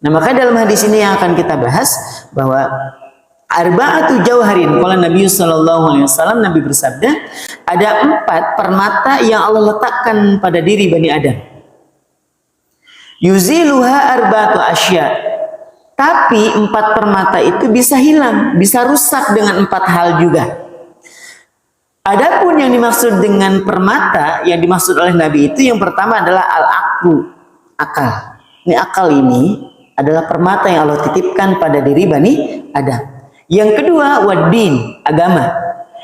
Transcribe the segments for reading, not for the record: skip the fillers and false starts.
Nah, maka dalam hadis ini yang akan kita bahas bahwa arba'atu jauharin, kalau Nabi sallallahu alaihi wasallam, Nabi bersabda, ada 4 permata yang Allah letakkan pada diri Bani Adam. Yuziluha arba'atu asya. Tapi 4 permata itu bisa hilang, bisa rusak dengan 4 hal juga. Adapun yang dimaksud dengan permata, yang dimaksud oleh Nabi itu yang pertama adalah al-aqlu, akal. Ini akal ini adalah permata yang Allah titipkan pada diri Bani Adam. Yang kedua, waddin, agama.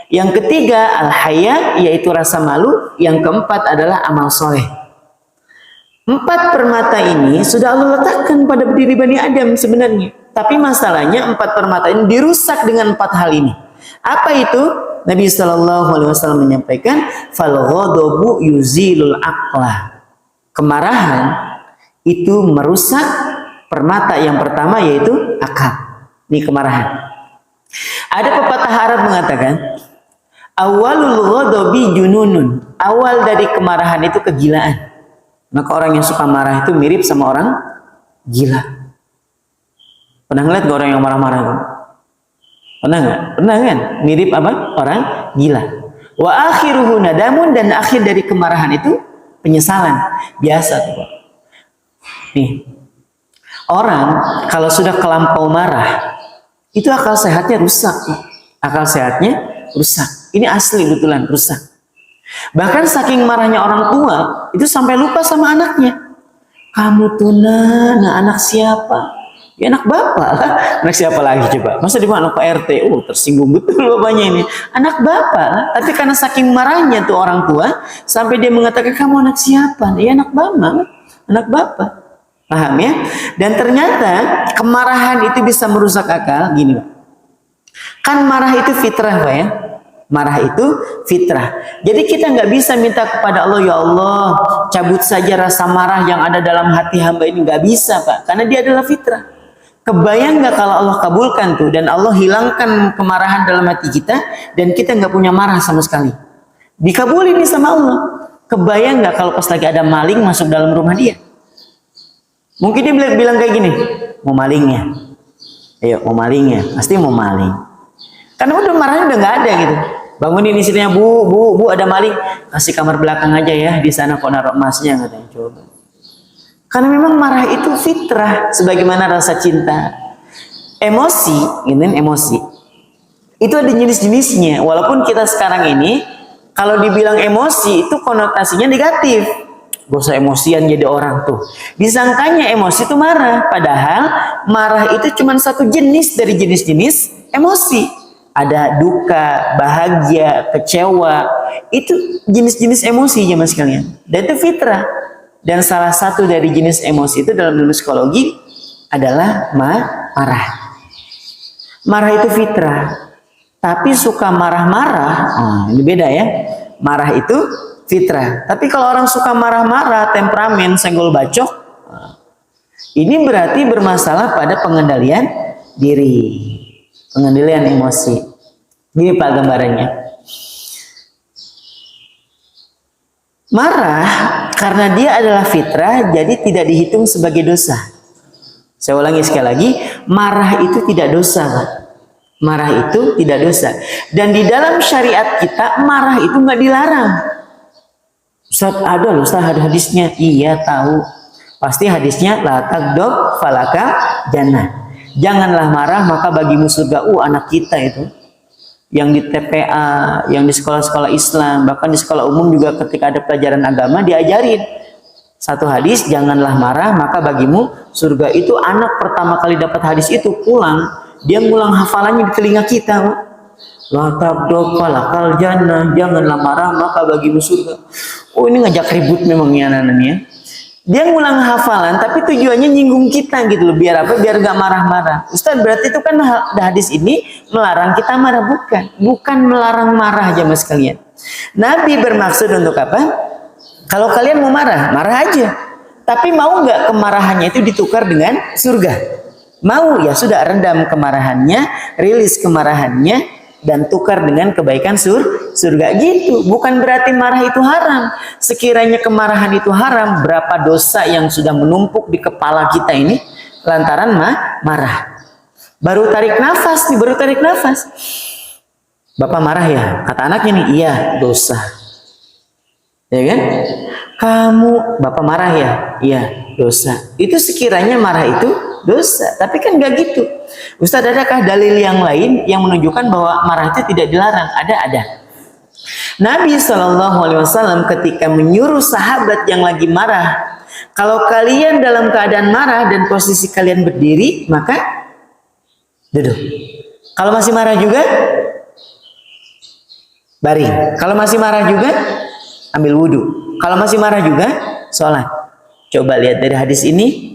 Yang ketiga, al-haya, yaitu rasa malu. Yang keempat adalah amal soleh. 4 permata ini sudah Allah letakkan pada diri Bani Adam sebenarnya. Tapi masalahnya 4 permata ini dirusak dengan 4 hal ini. Apa itu? Nabi SAW menyampaikan, fal ghadabu yuzilul aqla. Kemarahan itu merusak permata yang pertama, yaitu akal. Ini kemarahan. Ada pepatah Arab mengatakan, awalul ghadabi jununun. Awal dari kemarahan itu kegilaan. Maka orang yang suka marah itu mirip sama orang gila. Pernah ngeliat gak orang yang marah-marah itu? Pernah nggak? Pernah kan? Mirip apa? Orang gila. Wa akhiruhu nadamun, dan akhir dari kemarahan itu penyesalan. Biasa tuh, Pak. Nih, orang kalau sudah kelampau marah, itu akal sehatnya rusak. Akal sehatnya rusak. Ini asli betulan rusak. Bahkan saking marahnya orang tua, itu sampai lupa sama anaknya. Kamu tuh anak siapa? Ya anak bapak lah. Anak siapa lagi coba? Masa di mana Pak RT? Oh, tersinggung betul bapaknya ini. Anak bapak lah. Tapi karena saking marahnya tuh orang tua, sampai dia mengatakan, kamu anak siapa? Ya anak mama, anak bapak. Paham ya? Dan ternyata kemarahan itu bisa merusak akal. Gini, Pak. Kan marah itu fitrah, Pak ya. Marah itu fitrah. Jadi kita nggak bisa minta kepada Allah, ya Allah, cabut saja rasa marah yang ada dalam hati hamba ini. Nggak bisa, Pak. Karena dia adalah fitrah. Kebayang nggak kalau Allah kabulkan tuh, dan Allah hilangkan kemarahan dalam hati kita, dan kita nggak punya marah sama sekali. Dikabulin nih sama Allah. Kebayang nggak kalau pas lagi ada maling masuk dalam rumah dia? Mungkin dia bilang kayak gini, mau malingnya, ayo mau malingnya, pasti mau maling. Karena udah marahnya udah nggak ada gitu. Bangunin istrinya, bu, ada maling, kasih kamar belakang aja ya, di sana kok naruh emasnya, katanya. Coba. Karena memang marah itu fitrah, sebagaimana rasa cinta. Emosi, ini emosi. Itu ada jenis-jenisnya. Walaupun kita sekarang ini, kalau dibilang emosi itu konotasinya negatif. Gak usah emosian jadi orang tuh. Disangkanya emosi itu marah. Padahal marah itu cuma satu jenis dari jenis-jenis emosi. Ada duka, bahagia, kecewa. Itu jenis-jenis emosi ya mas kalian. Dan itu fitrah. Dan salah satu dari jenis emosi itu dalam ilmu psikologi adalah marah. Marah itu fitrah. Tapi suka marah-marah, ini beda ya. Marah itu fitrah. Tapi kalau orang suka marah-marah, temperamen, senggol bacok, ini berarti bermasalah pada pengendalian diri. Pengendalian emosi. Ini Pak gambarannya. Marah karena dia adalah fitrah, jadi tidak dihitung sebagai dosa. Saya ulangi sekali lagi, marah itu tidak dosa, Pak. Marah itu tidak dosa. Dan di dalam syariat kita, marah itu nggak dilarang. Ustaz, ada loh, Ustaz, ada hadisnya. Iya, tahu. Pasti hadisnya, la tagdob falaka jannah. Janganlah marah, maka bagimu surga. Anak kita itu. Yang di TPA, yang di sekolah-sekolah Islam, bahkan di sekolah umum juga ketika ada pelajaran agama, diajarin. Satu hadis, janganlah marah, maka bagimu surga. Itu anak pertama kali dapat hadis itu, pulang. Dia ngulang hafalannya di telinga kita. La tagdob falakal jannah. Janganlah marah, maka bagimu surga. Ini ngajak ribut memang ya anak-anaknya. Dia ngulang hafalan, tapi tujuannya nyinggung kita gitu loh. Biar apa? Biar gak marah-marah. Ustaz, berarti itu kan hadis ini melarang kita marah. Bukan melarang marah aja mas kalian. Nabi bermaksud untuk apa? Kalau kalian mau marah, marah aja. Tapi mau nggak kemarahannya itu ditukar dengan surga? Mau, ya sudah, redam kemarahannya, rilis kemarahannya, dan tukar dengan kebaikan surga gitu. Bukan berarti marah itu haram. Sekiranya kemarahan itu haram, berapa dosa yang sudah menumpuk di kepala kita ini, lantaran marah. Baru tarik nafas nih, baru tarik nafas. Bapak marah ya? Kata anaknya nih, iya, dosa. Ya kan? Kamu, Bapak marah ya? Iya, dosa. Itu sekiranya marah itu dosa. Tapi kan nggak gitu. Ustaz, adakah dalil yang lain yang menunjukkan bahwa marah itu tidak dilarang? Ada. Nabi SAW ketika menyuruh sahabat yang lagi marah, kalau kalian dalam keadaan marah dan posisi kalian berdiri, maka duduk. Kalau masih marah juga, baring. Kalau masih marah juga, ambil wudhu. Kalau masih marah juga, sholat. Coba lihat dari hadis ini.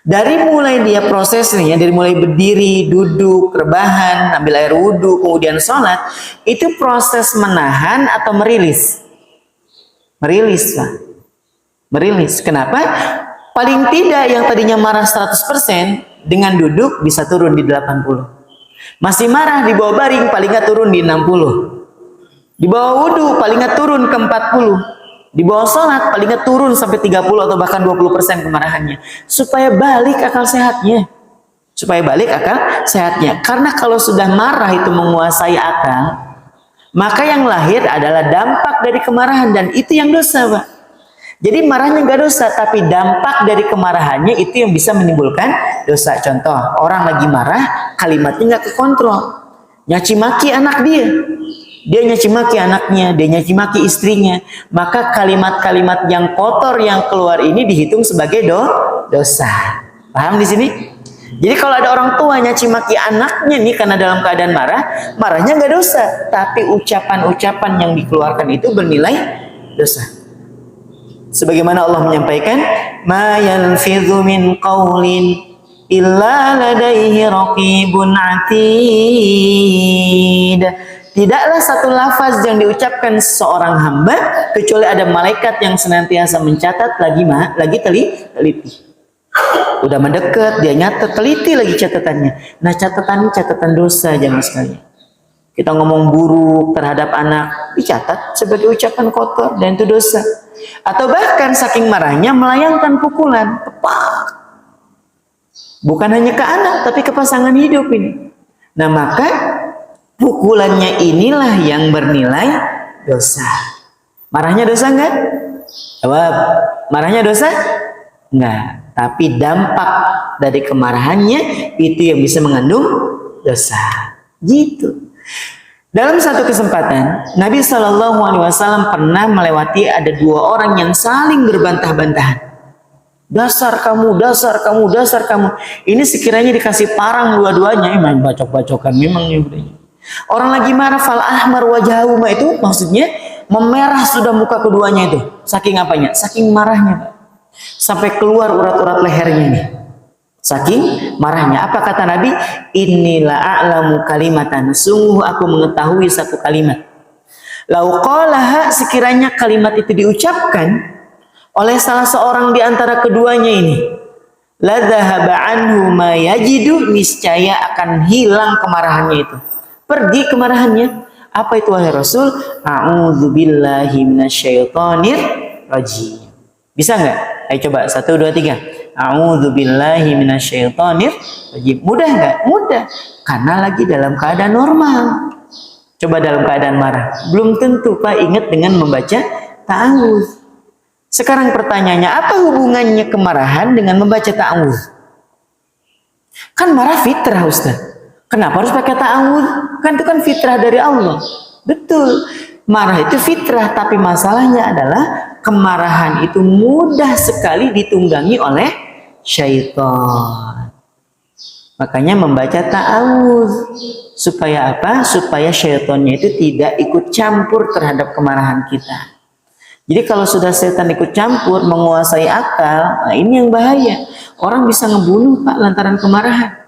Dari mulai dia prosesnya, dari mulai berdiri, duduk, rebahan, ambil air wudhu, kemudian sholat, itu proses menahan atau merilis? Merilis, Pak. Merilis. Kenapa? Paling tidak yang tadinya marah 100%, dengan duduk bisa turun di 80. Masih marah di bawah baring, paling nggak turun di 60. Di bawah wudhu, paling nggak turun ke 40. Di bawah sholat, paling nggak turun sampai 30 atau bahkan 20% kemarahannya. Supaya balik akal sehatnya. Supaya balik akal sehatnya. Karena kalau sudah marah itu menguasai akal, maka yang lahir adalah dampak dari kemarahan. Dan itu yang dosa, Pak. Jadi marahnya nggak dosa, tapi dampak dari kemarahannya itu yang bisa menimbulkan dosa. Contoh, orang lagi marah, kalimatnya nggak kekontrol. Nyaci maki anak dia. Dia nyaci maki anaknya, dia nyaci maki istrinya. Maka kalimat-kalimat yang kotor yang keluar ini dihitung sebagai dosa. Paham di sini? Jadi kalau ada orang tua nyaci maki anaknya nih karena dalam keadaan marah, marahnya nggak dosa, tapi ucapan-ucapan yang dikeluarkan itu bernilai dosa. Sebagaimana Allah menyampaikan, ma yalfidhu min qaulin illa ladaihi raqibun atid. Tidaklah satu lafaz yang diucapkan seorang hamba kecuali ada malaikat yang senantiasa mencatat lagi teliti. Udah mendekat, dia nyatet, teliti lagi catatannya. Nah, catatan ini catatan dosa jangan sekali. Kita ngomong buruk terhadap anak, dicatat sebagai ucapan kotor dan itu dosa. Atau bahkan saking marahnya melayangkan pukulan, tepak. Bukan hanya ke anak, tapi ke pasangan hidup ini. Nah, maka pukulannya inilah yang bernilai dosa. Marahnya dosa enggak? Jawab. Marahnya dosa? Enggak. Tapi dampak dari kemarahannya itu yang bisa mengandung dosa. Gitu. Dalam satu kesempatan, Nabi SAW pernah melewati ada dua orang yang saling berbantah-bantahan. Dasar kamu, dasar kamu, dasar kamu. Ini sekiranya dikasih parang dua-duanya, main bacok-bacokan memang ya budaya. Orang lagi marah, fal ahmar wajahuma itu maksudnya memerah sudah muka keduanya itu. Saking apanya? Saking marahnya, Pak. Sampai keluar urat-urat lehernya nih. Saking marahnya. Apa kata Nabi? Inilah a'lamu kalimatan. Sungguh aku mengetahui satu kalimat. Lau qalaha, sekiranya kalimat itu diucapkan oleh salah seorang di antara keduanya ini, la dhahaba anhu ma yajidu, niscaya akan hilang kemarahannya itu. Pergi kemarahannya. Apa itu wahai Rasul? A'udzubillahi minasyaitonir rajim. Bisa nggak? Ayo coba 1, 2, 3. A'udzubillahi minasyaitonir rajim. Mudah nggak? Mudah. Karena lagi dalam keadaan normal. Coba dalam keadaan marah. Belum tentu Pak ingat dengan membaca ta'awudz. Sekarang pertanyaannya, apa hubungannya kemarahan dengan membaca ta'awudz? Kan marah fitrah, Ustaz. Kenapa harus pakai ta'awudz? Kan itu kan fitrah dari Allah. Betul. Marah itu fitrah, tapi masalahnya adalah kemarahan itu mudah sekali ditunggangi oleh syaitan. Makanya membaca ta'awudz. Supaya apa? Supaya syaitannya itu tidak ikut campur terhadap kemarahan kita. Jadi kalau sudah setan ikut campur, menguasai akal, nah ini yang bahaya. Orang bisa ngebunuh Pak lantaran kemarahan.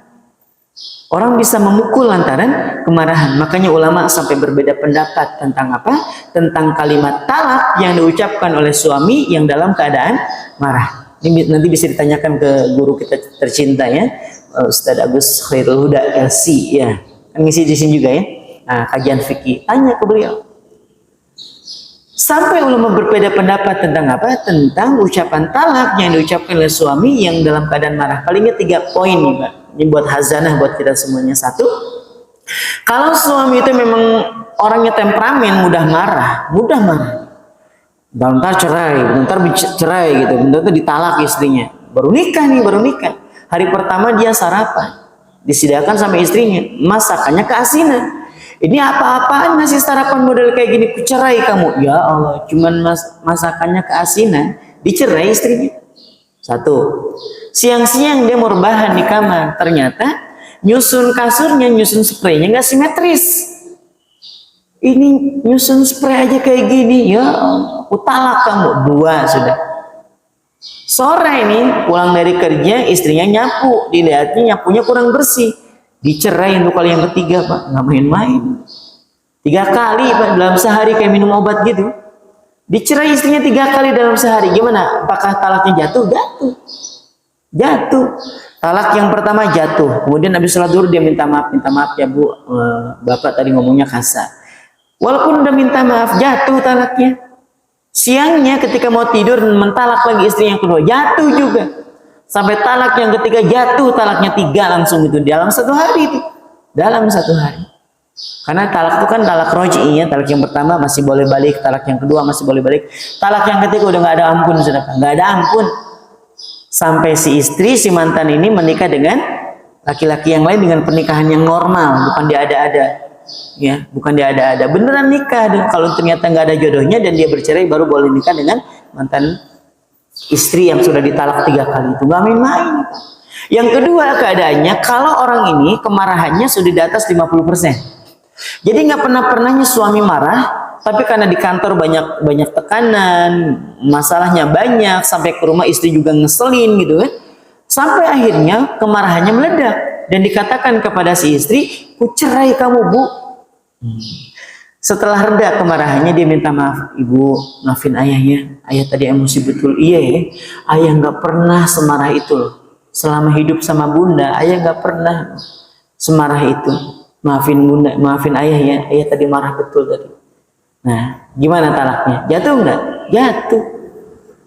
Orang bisa memukul lantaran kemarahan. Makanya ulama sampai berbeda pendapat tentang apa? Tentang kalimat talak yang diucapkan oleh suami yang dalam keadaan marah. Ini nanti bisa ditanyakan ke guru kita tercinta ya, Ustaz Agus Khairul Huda LC ya. Kan ngisi di sini juga ya. Nah, kajian fikih. Tanya ke beliau. Sampai ulama berbeda pendapat tentang apa? Tentang ucapan talak yang diucapkan oleh suami yang dalam keadaan marah. Palingnya 3 poin nih, Pak. Ini buat hazanah buat kita semuanya. 1, kalau suami itu memang orangnya temperamen, mudah marah. Bentar cerai, bentar cerai gitu, bentar ditalak istrinya. Baru nikah nih, baru nikah. Hari pertama dia sarapan, disediakan sama istrinya, masakannya keasinan. Ini apa-apaan ngasih sarapan model kayak gini, cerai kamu. Ya Allah, cuman masakannya keasinan, dicerai istrinya. 1. Siang-siang dia mau rebahan di kamar, ternyata nyusun kasurnya, nyusun spraynya nggak simetris. Ini nyusun spray aja kayak gini, ya aku talak kamu. 2 sudah. Sore ini pulang dari kerja, istrinya nyapu, dilihatnya nyapunya kurang bersih, dicerai untuk kali yang ketiga, Pak. Nggak main-main. 3 kali, Pak, dalam sehari kayak minum obat gitu. Dicerai istrinya 3 kali dalam sehari. Gimana? Apakah talaknya jatuh? Jatuh. Talak yang pertama jatuh. Kemudian habis sholat zuhur dia minta maaf ya Bu, Bapak tadi ngomongnya kasar. Walaupun udah minta maaf, jatuh talaknya. Siangnya ketika mau tidur mentalak lagi istri yang kedua, jatuh juga. Sampai talak yang ketiga jatuh, talaknya 3 langsung itu dalam 1 hari itu. Dalam 1 hari. Karena talak itu kan talak roj'i ya, talak yang pertama masih boleh balik, talak yang kedua masih boleh balik, talak yang ketiga udah nggak ada ampun, sudah nggak ada ampun. Sampai si istri, si mantan ini menikah dengan laki-laki yang lain dengan pernikahan yang normal, bukan diada-ada. Ya, bukan diada-ada. Beneran nikah. Dan kalau ternyata nggak ada jodohnya dan dia bercerai, baru boleh nikah dengan mantan istri yang sudah ditalak 3 kali itu. Nggak main-main. Yang kedua keadaannya, kalau orang ini kemarahannya sudah di atas 50%. Jadi nggak pernahnya suami marah, tapi karena di kantor banyak tekanan, masalahnya banyak, sampai ke rumah istri juga ngeselin gitu kan. Sampai akhirnya kemarahannya meledak dan dikatakan kepada si istri, "Ku cerai kamu, Bu." Setelah reda kemarahannya, dia minta maaf, "Ibu, maafin ayahnya. Ayah tadi emosi betul." "Iya ya, ayah nggak pernah semarah itu loh. Selama hidup sama Bunda, ayah nggak pernah semarah itu. Maafin Bunda, maafin ayah ya. Ayah tadi marah betul tadi." Nah, gimana talaknya? Jatuh nggak? Jatuh.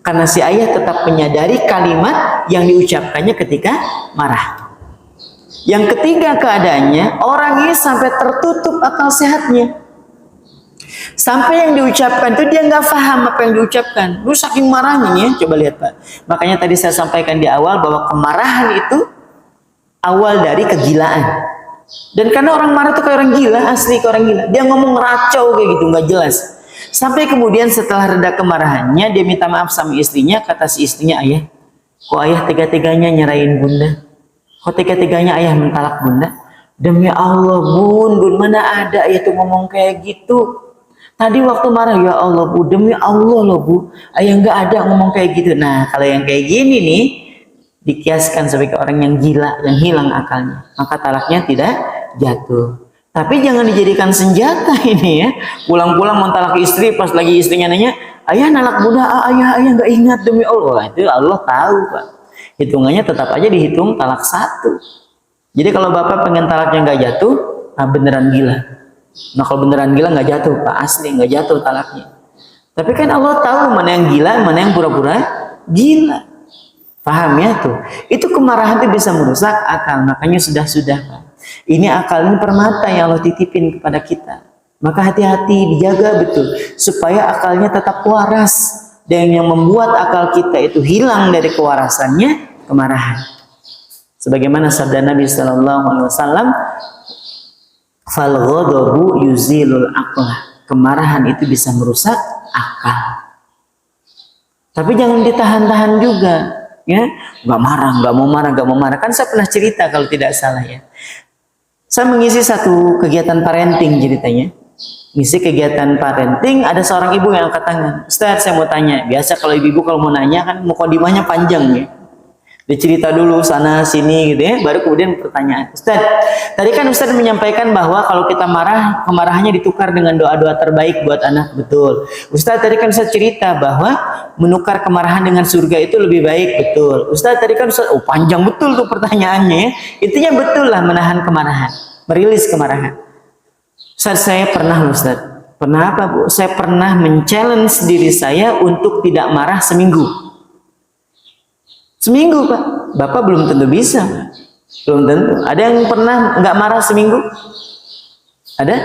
Karena si ayah tetap menyadari kalimat yang diucapkannya ketika marah. Yang ketiga keadaannya, orang ini sampai tertutup akal sehatnya. Sampai yang diucapkan itu dia nggak paham apa yang diucapkan. Lu saking marahnya ya, coba lihat Pak. Makanya tadi saya sampaikan di awal bahwa kemarahan itu awal dari kegilaan. Dan karena orang marah itu kayak orang gila, asli kayak orang gila. Dia ngomong racau kayak gitu, nggak jelas. Sampai kemudian setelah reda kemarahannya, dia minta maaf sama istrinya. Kata si istrinya, "Ayah, kok ayah tega-teganya nyerahin Bunda? Kok tega-teganya ayah mentalak Bunda? Demi Allah Bun, mana ada ayah tuh ngomong kayak gitu. Tadi waktu marah, ya Allah Bu, demi Allah loh Bu, ayah nggak ada ngomong kayak gitu." Nah, kalau yang kayak gini nih, dikiaskan sebagai orang yang gila dan hilang akalnya, maka talaknya tidak jatuh. Tapi jangan dijadikan senjata ini ya. Pulang-pulang mentalak istri, pas lagi istrinya nanya, "Ayah nalak Bunda." "Ayah nggak ingat demi Allah." Itu Allah tahu Pak. Hitungannya tetap aja dihitung talak 1. Jadi kalau Bapak pengen talaknya nggak jatuh, nah beneran gila. Nah kalau beneran gila nggak jatuh Pak, asli nggak jatuh talaknya. Tapi kan Allah tahu mana yang gila, mana yang pura-pura gila. Paham ya tuh? Itu kemarahan itu bisa merusak akal. Makanya sudah Pak. Ini akal, ini permata yang Allah titipin kepada kita. Maka hati-hati, dijaga betul supaya akalnya tetap waras. Dan yang membuat akal kita itu hilang dari kewarasannya, kemarahan. Sebagaimana sabda Nabi Sallallahu Alaihi Wasallam, "Fal ghadabu yuzilul aqlah." Kemarahan itu bisa merusak akal. Tapi jangan ditahan-tahan juga. Ya, nggak mau marah. Kan saya pernah cerita kalau tidak salah ya. Saya mengisi satu kegiatan parenting ceritanya. Ngisi kegiatan parenting, ada seorang ibu yang angkat tangan. "Ustaz, saya mau tanya." Biasa kalau ibu-ibu kalau mau nanya kan mukadimahnya panjang ya. Dia cerita dulu sana sini gitu ya, baru kemudian pertanyaan. "Ustaz, tadi kan Ustaz menyampaikan bahwa kalau kita marah, kemarahannya ditukar dengan doa-doa terbaik buat anak." "Betul." "Ustaz, tadi kan Ustaz cerita bahwa menukar kemarahan dengan surga itu lebih baik." "Betul." "Ustaz, tadi kan Ustaz," oh panjang betul tuh pertanyaannya ya. Intinya betul lah menahan kemarahan, merilis kemarahan. "Ustaz, saya pernah loh Ustaz Pernah apa Bu? Saya pernah men-challenge diri saya untuk tidak marah seminggu. Seminggu Pak. Bapak belum tentu bisa. Belum tentu. Ada yang pernah nggak marah seminggu? Ada?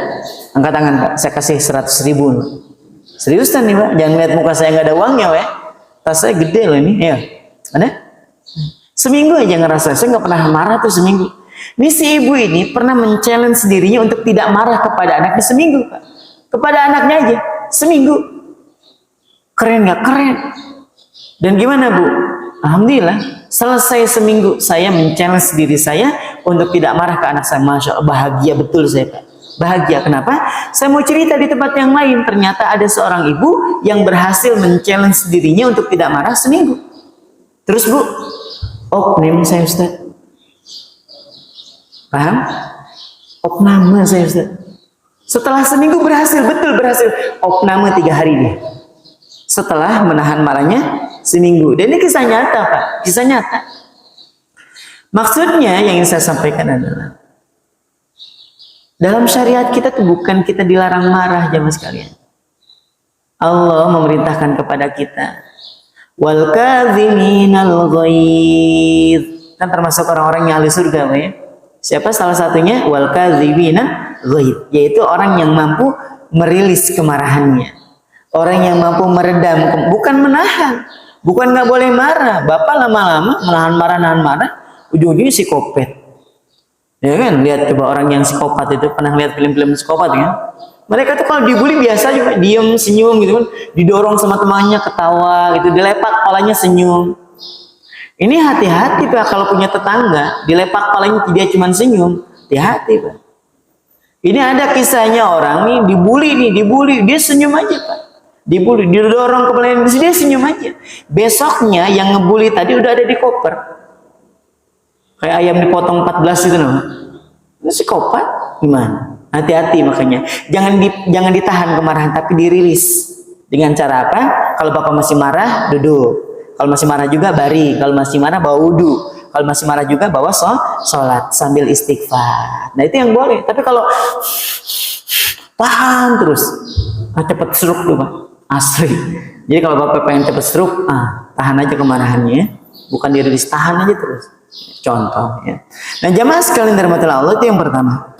Angkat tangan Pak. Saya kasih 100.000. Seriusan nih Pak. Jangan lihat muka saya nggak ada uangnya Pak. Tas saya gede loh ini. Ya. Ada? Seminggu aja ngerasa. Saya nggak pernah marah tuh seminggu. Ini si ibu ini pernah men-challenge dirinya untuk tidak marah kepada anaknya seminggu Pak. Kepada anaknya aja seminggu. Keren nggak? Keren. Dan gimana Bu? Alhamdulillah selesai seminggu saya men-challenge diri saya untuk tidak marah ke anak saya. Masya Allah, bahagia betul saya Pak. Bahagia. Kenapa? Saya mau cerita di tempat yang lain. Ternyata ada seorang ibu yang berhasil men-challenge dirinya untuk tidak marah seminggu. Terus Bu, opname saya Ustaz. Paham? Opname saya Ustaz. Setelah seminggu berhasil, betul berhasil. Opname 3 hari dia. Setelah menahan marahnya seminggu. Dan ini kisah nyata Pak. Kisah nyata. Maksudnya yang ingin saya sampaikan adalah dalam syariat kita tuh bukan kita dilarang marah jamaah sekalian. Allah memerintahkan kepada kita wal kadhiminal ghaidz. Kan termasuk orang-orang yang ahli surga Pak ya. Siapa salah satunya? Wal kadhibina ghaidz, yaitu orang yang mampu merilis kemarahannya. Orang yang mampu meredam, bukan menahan. Bukan nggak boleh marah. Bapak lama-lama menahan marah, ujung-ujungnya psikopat. Ya kan? Lihat coba orang yang psikopat itu, pernah lihat film-film psikopat kan? Mereka tuh kalau dibully biasa juga, diem, senyum gitu kan. Didorong sama temannya, ketawa gitu, dilepak kepalanya senyum. Ini hati-hati Pak kalau punya tetangga dilepak palanya dia cuma senyum, hati-hati Pak. Ini ada kisahnya orang nih dibully, dia senyum aja Pak. Dibully, didorong kepalanya dia senyum aja. Besoknya yang ngebully tadi udah ada di koper. Kayak ayam dipotong 14 itu loh. Ini psikopat gimana? Hati-hati makanya. Jangan ditahan kemarahan tapi dirilis. Dengan cara apa? Kalau Bapak masih marah, duduk. Kalau masih marah juga bari, kalau masih marah bawa wudu, kalau masih marah juga bawa sholat sambil istighfar. Nah itu yang boleh. Tapi kalau tahan terus, cepet stroke tuh Pak, asli. Jadi kalau Bapak pengen cepet stroke, tahan aja kemarahannya, bukan dirilis, tahan aja terus. Contoh ya. Nah jamaah sekalian dirahmati Allah itu yang pertama.